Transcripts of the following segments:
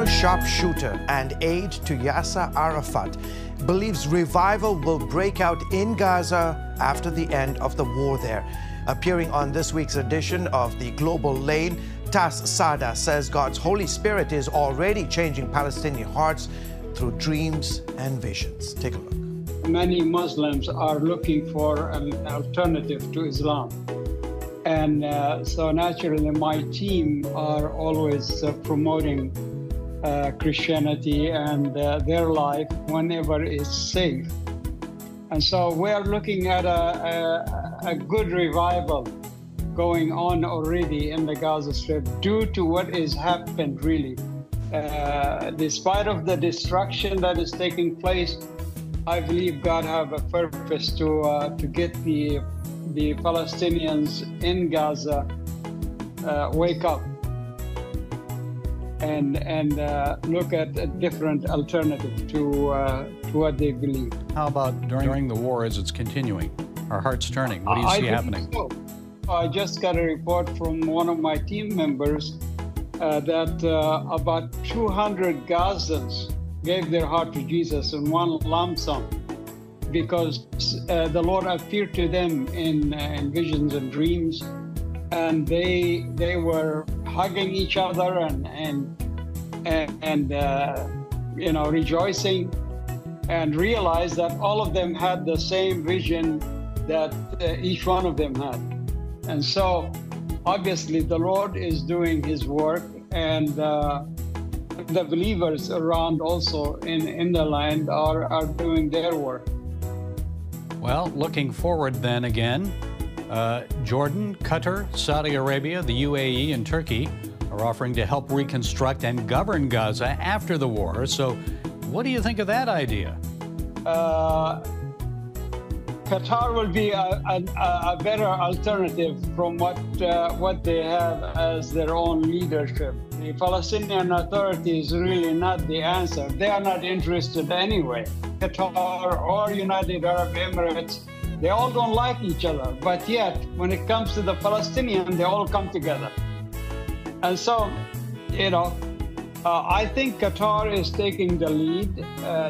former sharpshooter and aide to Yasser Arafat, believes revival will break out in Gaza after the end of the war there. Appearing on this week's edition of The Global Lane, Tas Sada says God's Holy Spirit is already changing Palestinian hearts through dreams and visions. Take a look. Many Muslims are looking for an alternative to Islam. And so naturally, my team are always promoting Christianity and their life whenever it's safe. And so we're looking at a good revival going on already in the Gaza Strip due to what has happened, really. Despite of the destruction that is taking place, I believe God have a purpose to get the Palestinians in Gaza wake up and look at a different alternative to what they believe. How about during the war as it's continuing? Our hearts turning. What do you see happening? So. I just got a report from one of my team members that about 200 Gazans gave their heart to Jesus in one lump sum, because the Lord appeared to them in visions and dreams, and they were hugging each other and you know, rejoicing, and realized that all of them had the same vision that each one of them had. And so obviously the Lord is doing his work, and the believers around also in the land are doing their work. Well, looking forward then again, Jordan, Qatar, Saudi Arabia, the UAE, and Turkey are offering to help reconstruct and govern Gaza after the war. So what do you think of that idea? Qatar will be a better alternative from what they have as their own leadership. The Palestinian Authority is really not the answer. They are not interested anyway. Qatar or United Arab Emirates, they all don't like each other. But yet, when it comes to the Palestinians, they all come together. And so, you know, I think Qatar is taking the lead.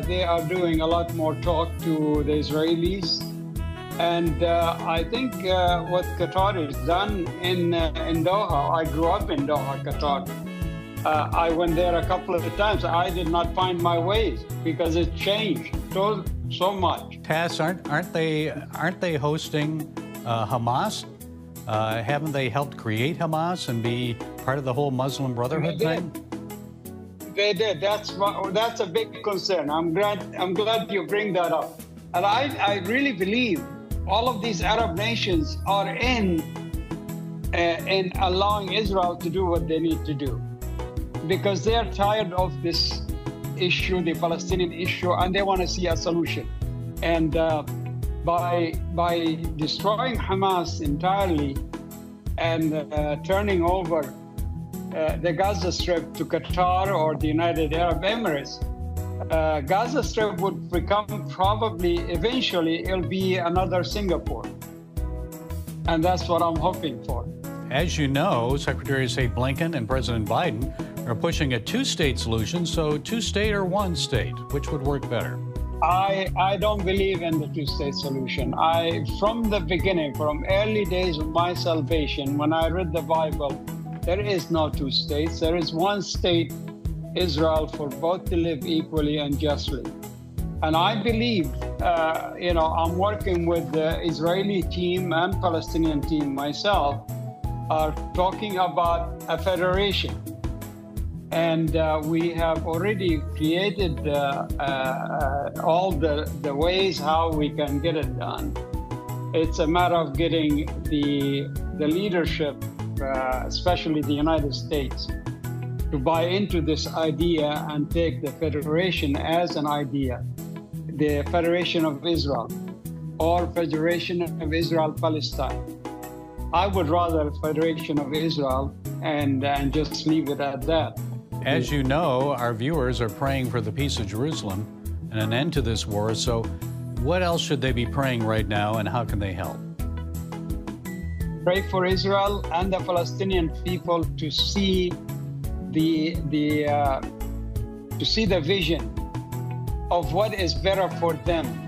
They are doing a lot more talk to the Israelis. And I think what Qatar has done in Doha, I grew up in Doha, Qatar. I went there a couple of times. I did not find my ways because it changed so much. Tas, aren't they hosting Hamas? Haven't they helped create Hamas and be part of the whole Muslim Brotherhood thing? They did. That's a big concern. I'm glad you bring that up. And I really believe all of these Arab nations are in allowing Israel to do what they need to do, because they are tired of this issue, the Palestinian issue, and they want to see a solution. And by destroying Hamas entirely and turning over the Gaza Strip to Qatar or the United Arab Emirates, Gaza Strip would become probably, eventually, it'll be another Singapore. And that's what I'm hoping for. As you know, Secretary of State Blinken and President Biden are pushing a two-state solution. So two-state or one state, which would work better? I don't believe in the two-state solution. From the beginning, from early days of my salvation, when I read the Bible, there is no two states. There is one state, Israel, for both to live equally and justly. And I believe, you know, I'm working with the Israeli team and Palestinian team myself, are talking about a federation. And we have already created all the ways how we can get it done. It's a matter of getting the leadership, especially the United States, to buy into this idea and take the federation as an idea, the Federation of Israel or Federation of Israel-Palestine. I would rather Federation of Israel and just leave it at that. As you know, our viewers are praying for the peace of Jerusalem and an end to this war. So what else should they be praying right now, and how can they help? Pray for Israel and the Palestinian people to see the to see the vision of what is better for them.